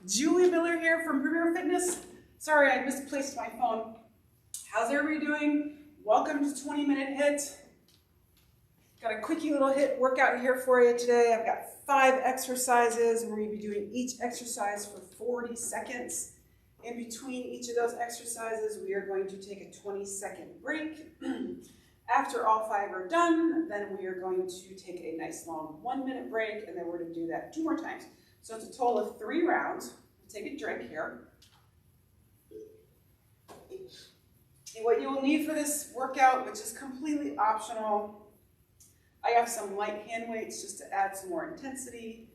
Julie Miller here from Premier Fitness. Sorry, I misplaced my phone. How's everybody doing? Welcome to 20-minute HIIT. Got a quickie little HIIT workout here for you today. I've got 5 exercises. We're going to be doing each exercise for 40 seconds. In between each of those exercises, we are going to take a 20-second break. After all 5 are done, then we are going to take a nice long 1-minute break, and then we're going to do that 2 more times. So it's a total of 3 rounds. Take a drink here. And what you will need for this workout, which is completely optional, I have some light hand weights just to add some more intensity.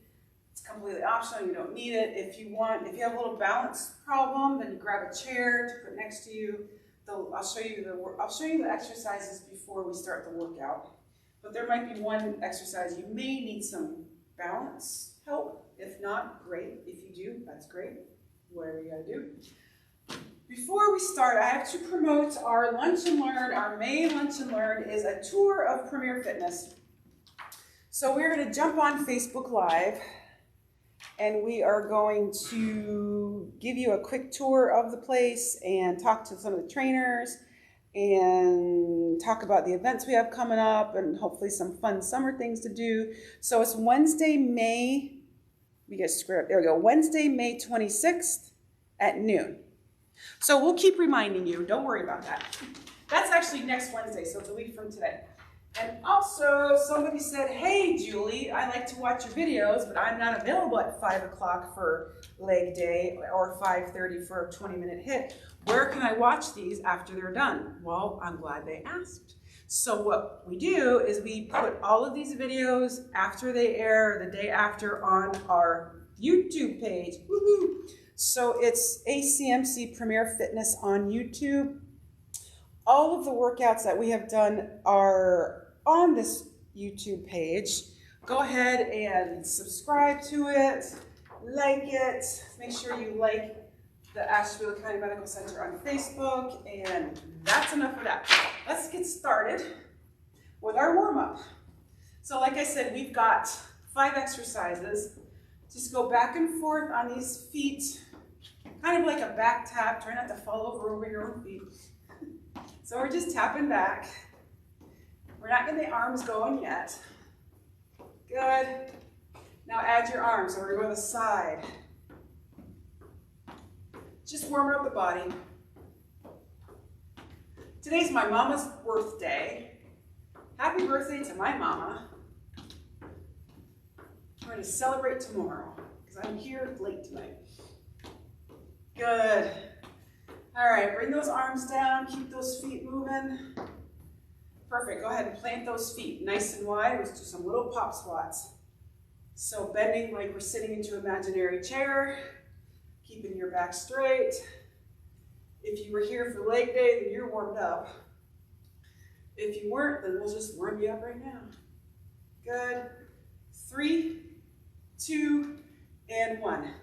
It's completely optional, you don't need it. If you have a little balance problem, then you grab a chair to put next to you. I'll show you the exercises before we start the workout. But there might be one exercise you may need some balance help. If not, great. If you do, that's great. Whatever you gotta do. Before we start, I have to promote our Lunch and Learn. Our May Lunch and Learn is a tour of Premier Fitness. So we're gonna jump on Facebook Live, and we are going to give you a quick tour of the place and talk to some of the trainers and talk about the events we have coming up and hopefully some fun summer things to do. So it's Wednesday, May 26th at noon. So we'll keep reminding you, don't worry about that. That's actually next Wednesday, so it's a week from today. And also, somebody said, hey, Julie, I like to watch your videos, but I'm not available at 5 o'clock for leg day or 5:30 for a 20-minute HIIT. Where can I watch these after they're done? Well, I'm glad they asked. So what we do is we put all of these videos after they air, the day after, on our YouTube page. Woohoo! So it's ACMC Premier Fitness on YouTube. All of the workouts that we have done are on this YouTube page. Go ahead and subscribe to it, like it. Make sure you like the Ashtabula County Medical Center on Facebook, and that's enough of that. Let's get started with our warm-up. So like I said, we've got 5 exercises. Just go back and forth on these feet, kind of like a back tap. Try not to fall over your own feet. So we're just tapping back. We're not getting the arms going yet. Good. Now add your arms. So we're going to go to the side. Just warming up the body. Today's my mama's birthday. Happy birthday to my mama. We're going to celebrate tomorrow because I'm here late tonight. Good. All right, bring those arms down, keep those feet moving. Perfect, go ahead and plant those feet nice and wide. Let's do some little pop squats. So bending like we're sitting into an imaginary chair, keeping your back straight. If you were here for leg day, then you're warmed up. If you weren't, then we'll just warm you up right now. Good. 3, 2, and 1.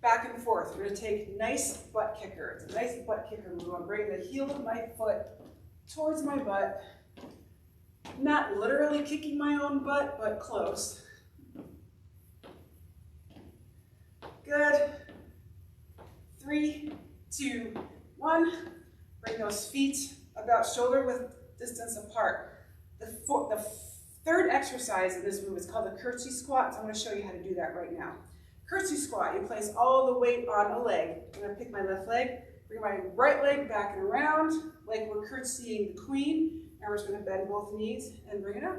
Back and forth. We're going to take nice butt kicker. It's a nice butt kicker. We're going to bring the heel of my foot towards my butt. Not literally kicking my own butt, but close. Good. 3, 2, 1. Bring those feet about shoulder width distance apart. The third exercise in this move is called the curtsy squat. So I'm going to show you how to do that right now. Curtsy squat, you place all the weight on a leg. I'm going to pick my left leg, bring my right leg back and around like we're curtsying the queen, and we're just going to bend both knees and bring it up.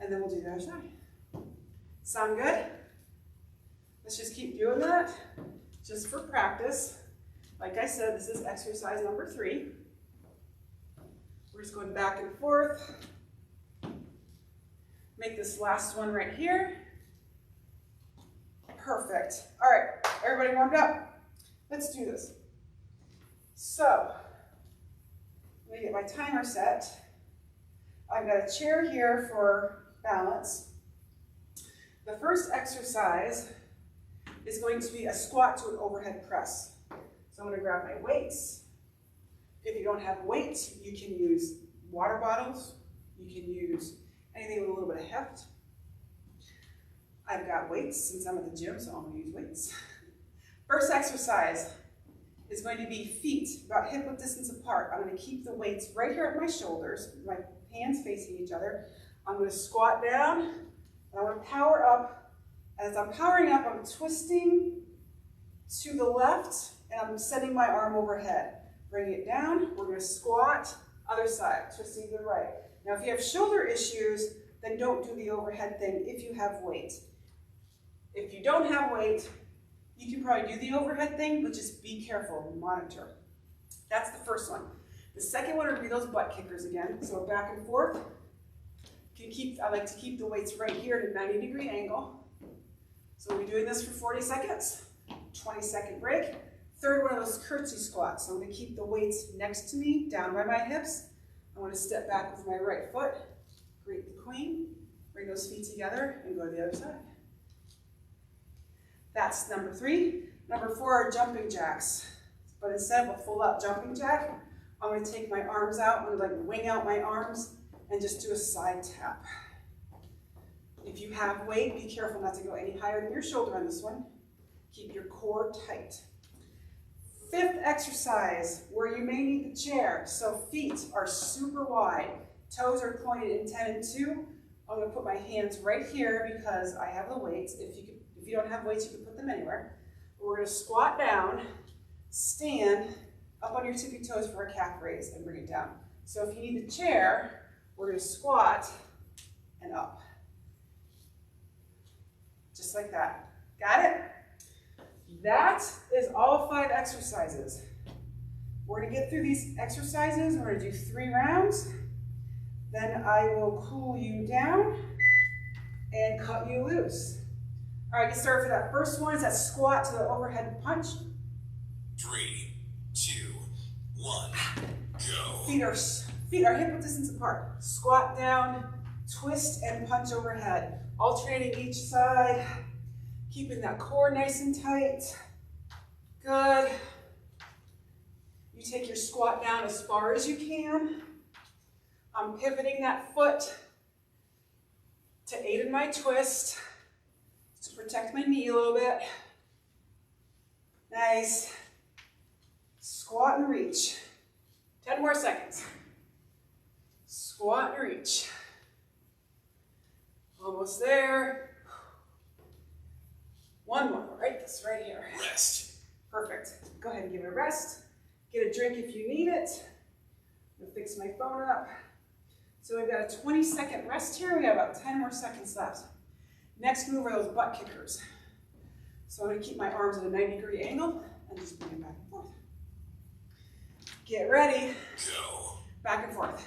And then we'll do the other side. Sound good? Let's just keep doing that just for practice. Like I said, this is exercise number 3. We're just going back and forth. Make this last one right here. Perfect. All right, everybody warmed up? Let's do this. So, let me get my timer set. I've got a chair here for balance. The first exercise is going to be a squat to an overhead press. So I'm going to grab my weights. If you don't have weights, you can use water bottles. You can use anything with a little bit of heft. I've got weights since I'm at the gym, so I'm going to use weights. First exercise is going to be feet about hip width distance apart. I'm going to keep the weights right here at my shoulders, my hands facing each other. I'm going to squat down, and I'm going to power up. As I'm powering up, I'm twisting to the left, and I'm sending my arm overhead. Bring it down, we're going to squat, other side, twisting to the right. Now if you have shoulder issues, then don't do the overhead thing if you have weight. If you don't have weight, you can probably do the overhead thing, but just be careful and monitor. That's the first one. The second one would be those butt kickers again. So back and forth. I like to keep the weights right here at a 90-degree angle. So we're doing this for 40 seconds, 20-second break. Third one of those curtsy squats. So I'm going to keep the weights next to me, down by my hips. I want to step back with my right foot, greet the queen, bring those feet together, and go to the other side. That's number 3. Number 4 are jumping jacks. But instead of a full-out jumping jack, I'm going to take my arms out. I'm going to like wing out my arms and just do a side tap. If you have weight, be careful not to go any higher than your shoulder on this one. Keep your core tight. 5th exercise, where you may need the chair. So feet are super wide. Toes are pointed in 10 and 2. I'm going to put my hands right here because I have the weights. If you don't have weights, you can put them anywhere. We're going to squat down, stand up on your tippy toes for a calf raise and bring it down. So if you need the chair, we're going to squat and up. Just like that. Got it? That is all 5 exercises. We're going to get through these exercises. We're going to do 3 rounds. Then I will cool you down and cut you loose. All right, get started for that. First one is that squat to the overhead punch. 3, 2, 1, go. Feet are hip width distance apart. Squat down, twist and punch overhead. Alternating each side, keeping that core nice and tight. Good. You take your squat down as far as you can. I'm pivoting that foot to aid in my twist, to protect my knee a little bit. Nice. Squat and reach. 10 more seconds. Squat and reach. Almost there. One more, right? This right here. Rest. Perfect. Go ahead and give it a rest. Get a drink if you need it. I'm gonna fix my phone up. So we've got a 20-second rest here. We got about 10 more seconds left. Next move are those butt kickers. So I'm gonna keep my arms at a 90-degree angle and just bring it back and forth. Get ready. Go. Back and forth.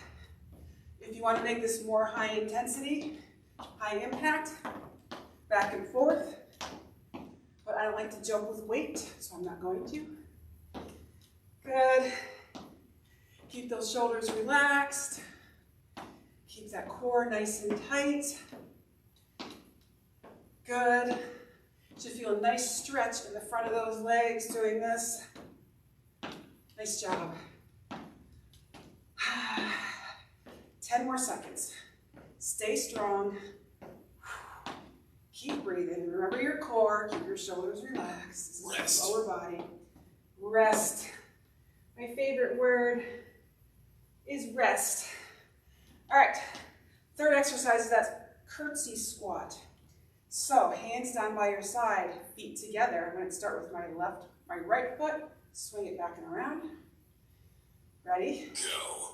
If you want to make this more high intensity, high impact, back and forth. But I don't like to jump with weight, so I'm not going to. Good. Keep those shoulders relaxed. Keep that core nice and tight. Good. Should feel a nice stretch in the front of those legs doing this. Nice job. 10 more seconds. Stay strong. Keep breathing. Remember your core. Keep your shoulders relaxed. This is your lower body. Rest. My favorite word is rest. All right. 3rd exercise is that curtsy squat. So hands down by your side, feet together. I'm going to start with my right foot. Swing it back and around. Ready? Go.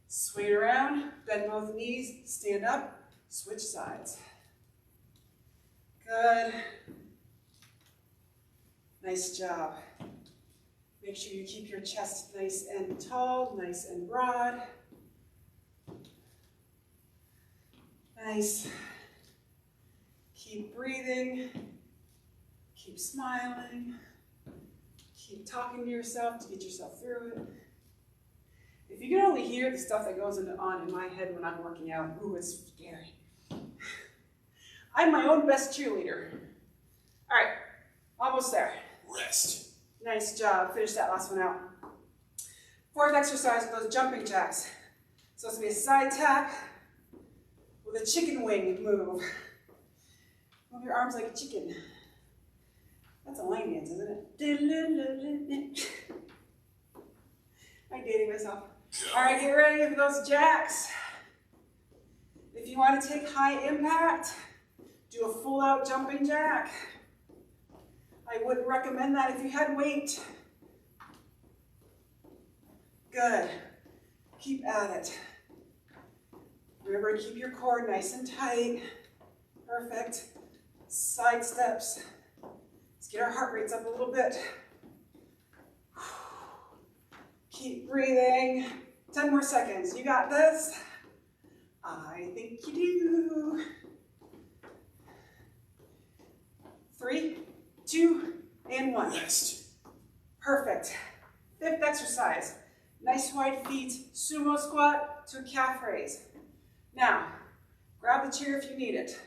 Swing it around, bend both knees, stand up, switch sides. Good. Nice job. Make sure you keep your chest nice and tall, nice and broad. Nice. Keep breathing. Keep smiling. Keep talking to yourself to get yourself through it. If you can only hear the stuff that goes on in my head when I'm working out, ooh, it's scary. I'm my own best cheerleader. All right, almost there. Rest. Nice job. Finish that last one out. 4th exercise are those jumping jacks. So it's going to be a side tap with a chicken wing move. Move your arms like a chicken. That's a lamb. funny dance, isn't it? I'm dating myself. All right, get ready for those jacks. If you want to take high impact, do a full out jumping jack. I wouldn't recommend that if you had weight. Good. Keep at it. Remember to keep your core nice and tight. Perfect. Side steps. Let's get our heart rates up a little bit. Keep breathing. 10 more seconds. You got this. I think you do. 3, 2, and 1. Rest. Perfect. Fifth exercise. Nice wide feet, sumo squat to calf raise. Now, grab the chair if you need it.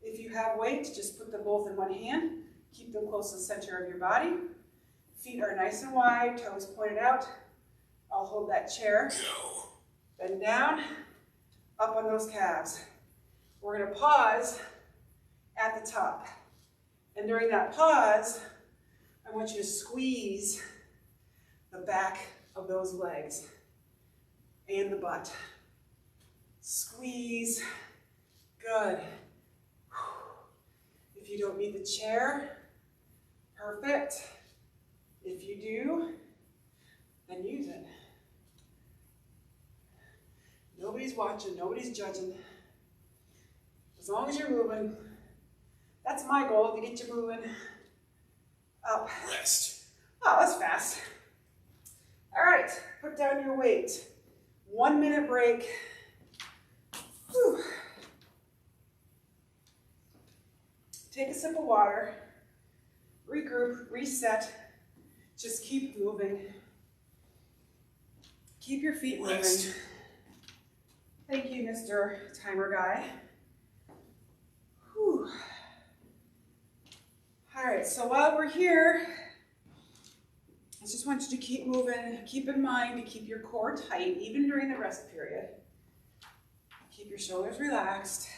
If you have weight, just put them both in one hand. Keep them close to the center of your body. Feet are nice and wide, toes pointed out. I'll hold that chair. Go. Bend down, up on those calves. We're going to pause at the top. And during that pause, I want you to squeeze the back of those legs and the butt. Squeeze. Good. If you don't need the chair, perfect. If you do, then use it. Nobody's watching, nobody's judging. As long as you're moving, that's my goal, to get you moving up. Rest. Oh, that's fast. All right, put down your weight. 1 minute break. Whew. Take a sip of water. Regroup, reset. Just keep moving. Keep your feet moving. Rest. Thank you, Mr. Timer Guy. Whew. All right, so while we're here, I just want you to keep moving. Keep in mind to keep your core tight, even during the rest period. Keep your shoulders relaxed.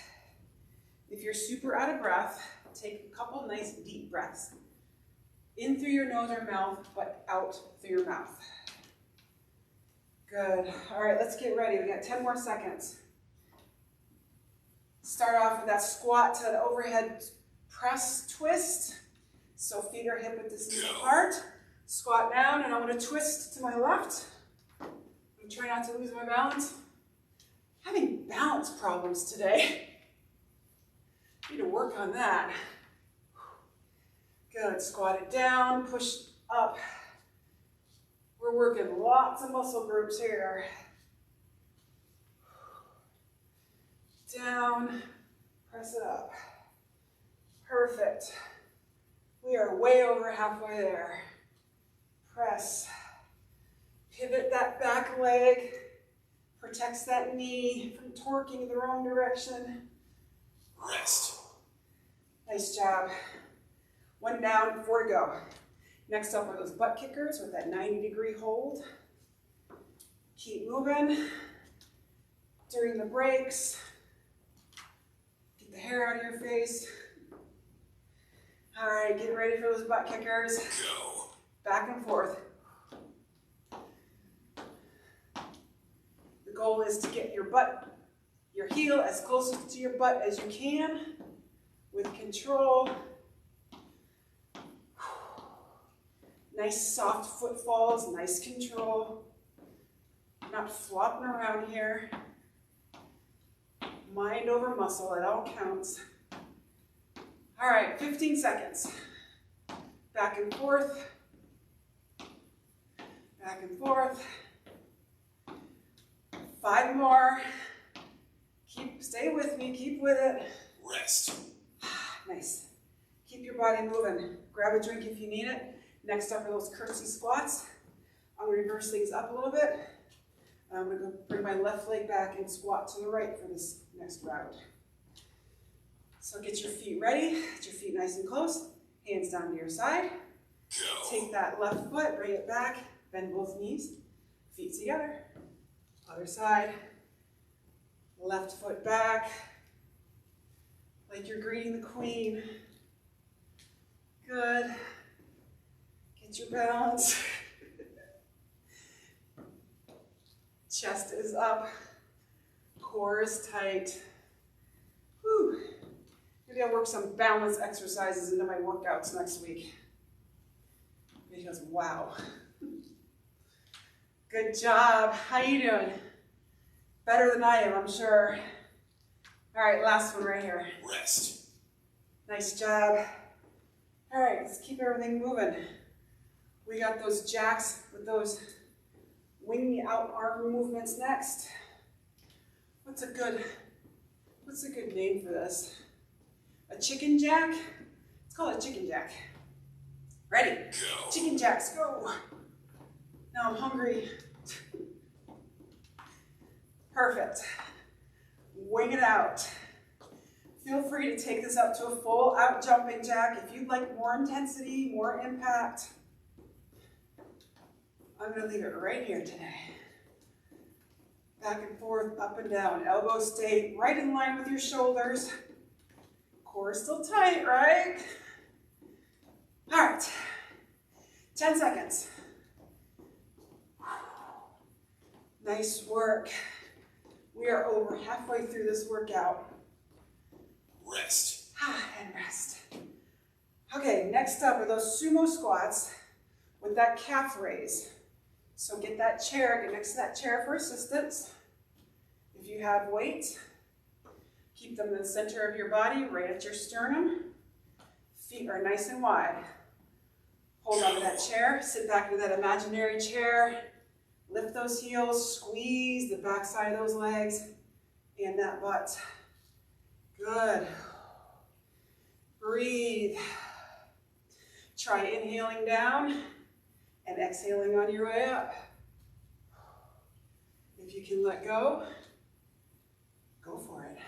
If you're super out of breath, take a couple nice deep breaths. In through your nose or mouth, but out through your mouth. Good. All right, let's get ready. We got 10 more seconds. Start off with that squat to the overhead press twist. So feet are hip width distance apart. Squat down, and I'm going to twist to my left. I'm going to try not to lose my balance. Having balance problems today. Need to work on that. Good. Squat it down, push up. We're working lots of muscle groups here. Down, press it up. Perfect. We are way over halfway there. Press. Pivot that back leg. Protects that knee from torquing the wrong direction. Rest. Nice job. 1 down, 4 to go. Next up are those butt kickers with that 90-degree hold. Keep moving. During the breaks, get the hair out of your face. All right, get ready for those butt kickers. Go. Back and forth. The goal is to get your butt, your heel as close to your butt as you can with control. Nice soft footfalls, nice control. Not flopping around here. Mind over muscle, it all counts. All right, 15 seconds. Back and forth. Back and forth. 5 more. Stay with me, keep with it. Rest. Nice. Keep your body moving. Grab a drink if you need it. Next up are those curtsy squats. I'm going to reverse things up a little bit. I'm going to bring my left leg back and squat to the right for this next round. So get your feet ready. Get your feet nice and close. Hands down to your side. Go. Take that left foot, bring it back. Bend both knees. Feet together. Other side. Left foot back. Like you're greeting the queen. Good. Get your balance. Chest is up. Core is tight. Whew. Maybe I'll work some balance exercises into my workouts next week. Because wow. Good job. How you doing? Better than I am, I'm sure. All right, last one right here. Rest. Nice job. All right, let's keep everything moving. We got those jacks with those wing out arm movements next. What's a good name for this? A chicken jack? Let's call it a chicken jack. Ready? Go. Chicken jacks, go. Now I'm hungry. Perfect. Wing it out. Feel free to take this up to a full out jumping jack if you'd like more intensity, more impact. I'm going to leave it right here today. Back and forth, up and down. Elbows stay right in line with your shoulders. Core is still tight, right? All right. 10 seconds. Nice work. We are over halfway through this workout. Rest. And rest. Okay, next up are those sumo squats with that calf raise. So get that chair, get next to that chair for assistance. If you have weight, keep them in the center of your body, right at your sternum. Feet are nice and wide. Hold on to that chair, sit back into that imaginary chair. Lift those heels, squeeze the back side of those legs and that butt. Good. Breathe. Try inhaling down and exhaling on your way up. If you can let go, go for it.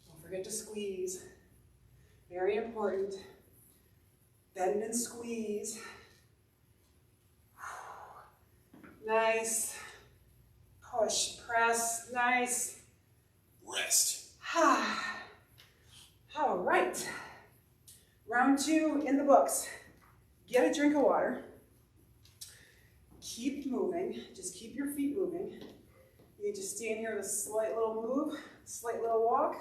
Don't forget to squeeze. Very important. Bend and squeeze. Nice. Push, press, nice. Rest. All right. Round 2 in the books. Get a drink of water. Keep moving. Just keep your feet moving. You can just stand here with a slight little move, slight little walk,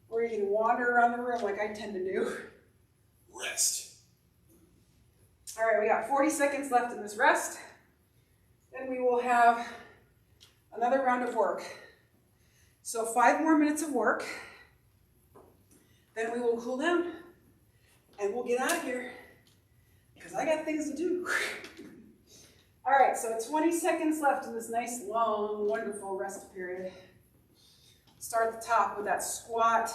or you can wander around the room like I tend to do. Rest. All right, we got 40 seconds left in this rest. Then we will have another round of work. So 5 more minutes of work. Then we will cool down and we'll get out of here because I got things to do. All right, so 20 seconds left in this nice, long, wonderful rest period. Start at the top with that squat,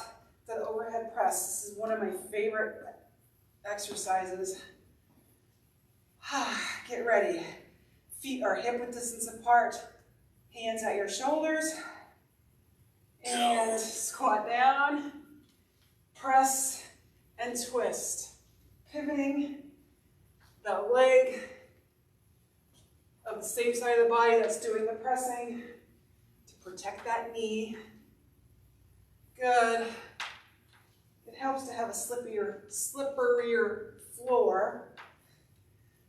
that overhead press. This is one of my favorite exercises. Get ready. Feet are hip-width distance apart. Hands at your shoulders. And squat down. Press and twist. Pivoting the leg of the same side of the body that's doing the pressing to protect that knee. Good. It helps to have a slipperier floor.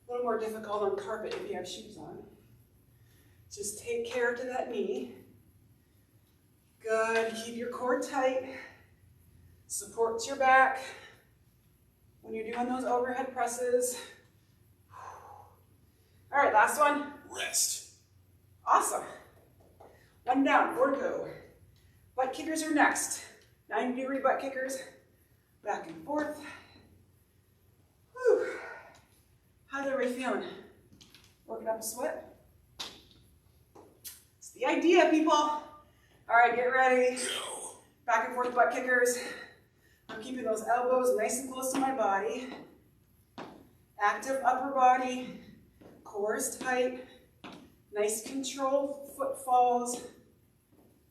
A little more difficult on carpet if you have shoes on. Just take care to that knee. Good. Keep your core tight. Support your back when you're doing those overhead presses. All right, last one. Rest. Awesome. One down, 4 to go. Butt kickers are next. 90-degree butt kickers. Back and forth. Whew. How's everybody feeling? Working up a sweat? It's the idea, people. All right, get ready. Go. Back and forth butt kickers. I'm keeping those elbows nice and close to my body. Active upper body. Core is tight. Nice controlled foot falls.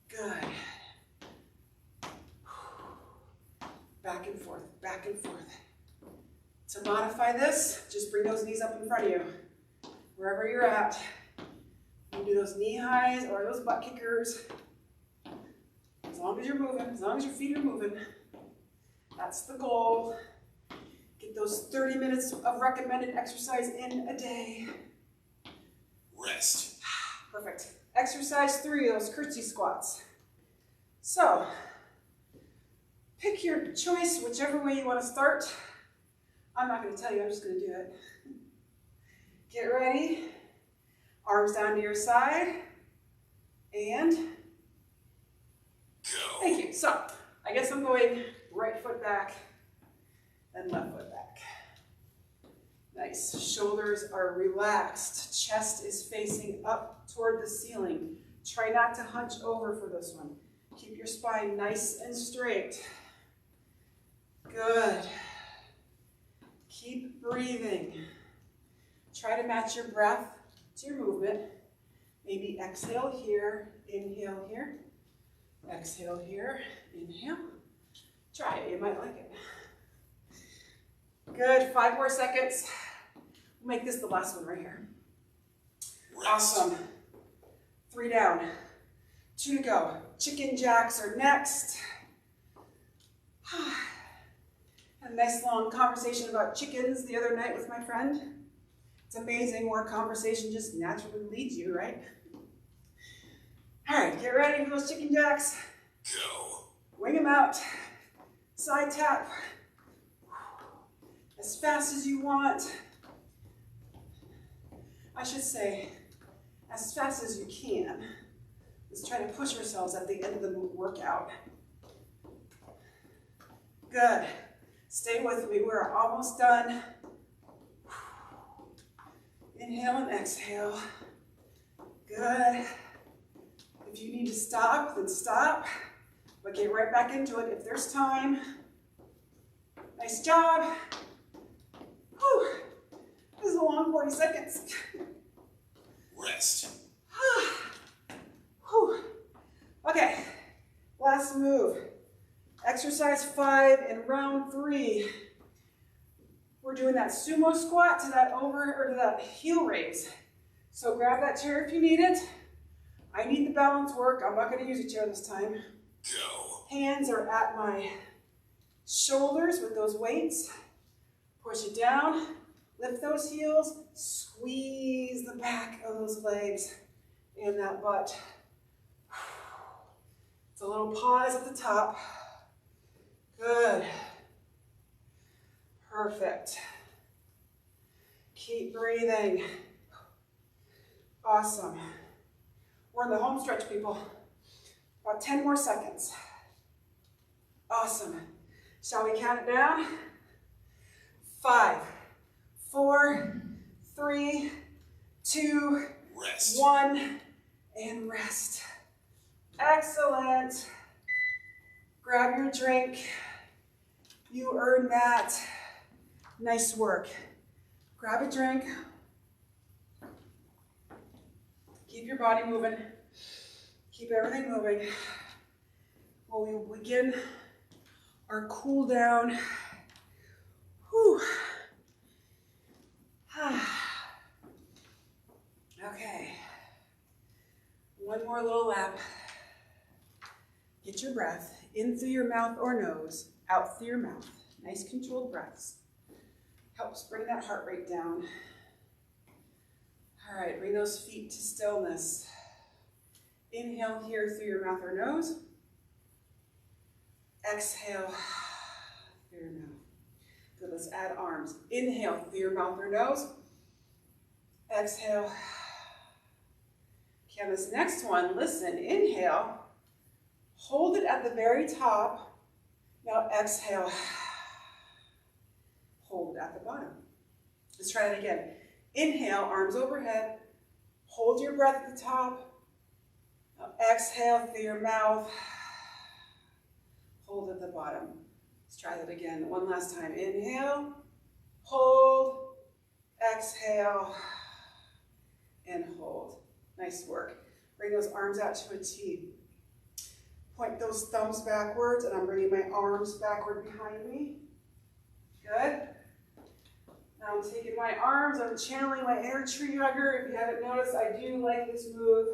Good. Back and forth, back and forth. To modify this, just bring those knees up in front of you. Wherever you're at. You can do those knee highs or those butt kickers. As long as you're moving, as long as your feet are moving. That's the goal. Get those 30 minutes of recommended exercise in a day. Rest. Perfect. Exercise 3, those curtsy squats. So, pick your choice, whichever way you want to start. I'm not going to tell you, I'm just going to do it. Get ready. Arms down to your side. And Go. thank you. So, I guess I'm going right foot back and left foot back. Nice. Shoulders are relaxed. Chest is facing up toward the ceiling. Try not to hunch over for this one. Keep your spine nice and straight. Good. Keep breathing. Try to match your breath to your movement. Maybe exhale here, inhale here. Exhale here, inhale. Try it, you might like it. Good, 5 more seconds. We'll make this the last one right here. Rest. Awesome. 3 down, 2 to go. Chicken jacks are next. Had a nice long conversation about chickens the other night with my friend. It's amazing where conversation just naturally leads you, right? All right, get ready for those chicken jacks. Go. Wing them out. Side tap. As fast as you want. I should say, as fast as you can. Let's try to push ourselves at the end of the workout. Good. Stay with me. We're almost done. Inhale and exhale. Good. If you need to stop, then stop. But get right back into it if there's time. Nice job. Whew. This is a long 40 seconds. Rest. Whew. Okay, last move. Exercise 5 in round 3. We're doing that sumo squat to that heel raise. So grab that chair if you need it. I need the balance work. I'm not going to use a chair this time. Go. Hands are at my shoulders with those weights. Push it down. Lift those heels. Squeeze the back of those legs and that butt. It's a little pause at the top. Good. Perfect. Keep breathing. Awesome. We're in the home stretch, people. About 10 more seconds. Awesome. Shall we count it down? 5, 4, 3, 2, Rest. 1, and rest. Excellent. Grab your drink. You earned that. Nice work. Grab a drink. Keep your body moving. Keep everything moving. Well, we will begin our cool down. Whew. Okay. One more little lap. Get your breath in through your mouth or nose, out through your mouth. Nice controlled breaths. Helps bring that heart rate down. All right, bring those feet to stillness. Inhale here through your mouth or nose. Exhale through your mouth. Good, let's add arms. Inhale through your mouth or nose. Exhale. Okay, on this next one, listen, inhale. Hold it at the very top. Now exhale. Hold it at the bottom. Let's try that again. Inhale, arms overhead. Hold your breath at the top. Now exhale through your mouth. Hold at the bottom. Let's try that again. One last time. Inhale, hold, exhale, and hold. Nice work. Bring those arms out to a T. Point those thumbs backwards, and I'm bringing my arms backward behind me. Good. Now I'm taking my arms, I'm channeling my inner tree hugger. If you haven't noticed, I do like this move.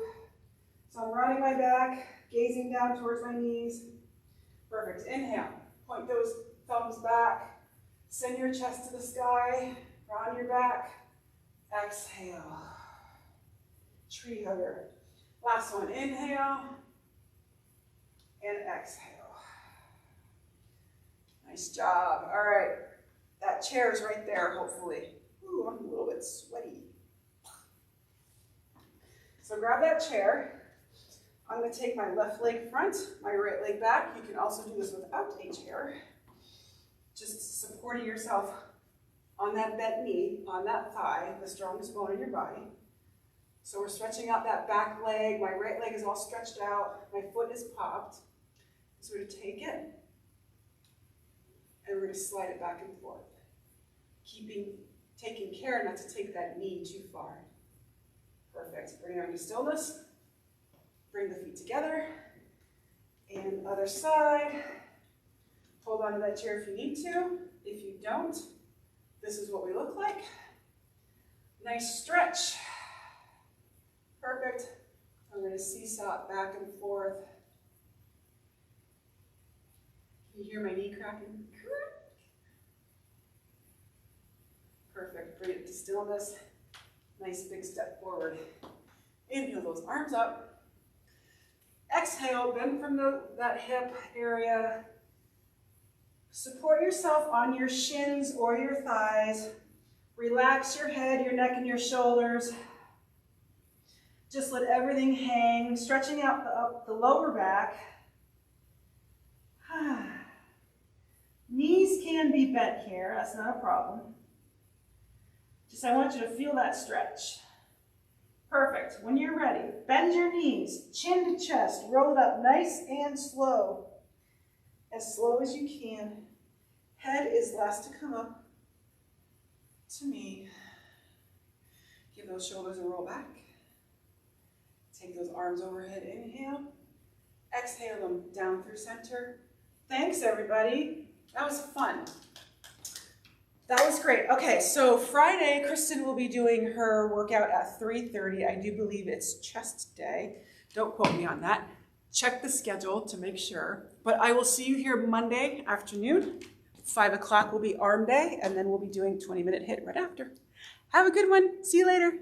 So I'm running my back, gazing down towards my knees. Perfect. Inhale. Point those thumbs back. Send your chest to the sky, round your back. Exhale. Tree hugger. Last one, inhale and exhale. Nice job. All right, that chair is right there, hopefully. Ooh, I'm a little bit sweaty. So grab that chair. I'm going to take my left leg front, my right leg back. You can also do this without a chair. Just supporting yourself on that bent knee, on that thigh, the strongest bone in your body. So we're stretching out that back leg. My right leg is all stretched out. My foot is popped. So we're going to take it, and we're going to slide it back and forth. Taking care not to take that knee too far. Perfect. Bring it into stillness. Bring the feet together. And other side. Hold on to that chair if you need to. If you don't, this is what we look like. Nice stretch. Perfect. I'm going to seesaw back and forth. Can you hear my knee cracking? Perfect. Bring it to stillness. Nice big step forward. Inhale those arms up. Exhale, bend from that hip area. Support yourself on your shins or your thighs. Relax your head, your neck, and your shoulders. Just let everything hang, stretching out up the lower back. Knees can be bent here, that's not a problem. Just I want you to feel that stretch. Perfect. When you're ready, bend your knees, chin to chest, roll it up nice and slow. As slow as you can. Head is last to come up to me. Give those shoulders a roll back. Take those arms overhead, inhale. Exhale them down through center. Thanks, everybody. That was fun. That was great. Okay, so Friday, Kristen will be doing her workout at 3:30. I do believe it's chest day. Don't quote me on that. Check the schedule to make sure. But I will see you here Monday afternoon. 5 o'clock will be arm day, and then we'll be doing 20-minute HIIT right after. Have a good one. See you later.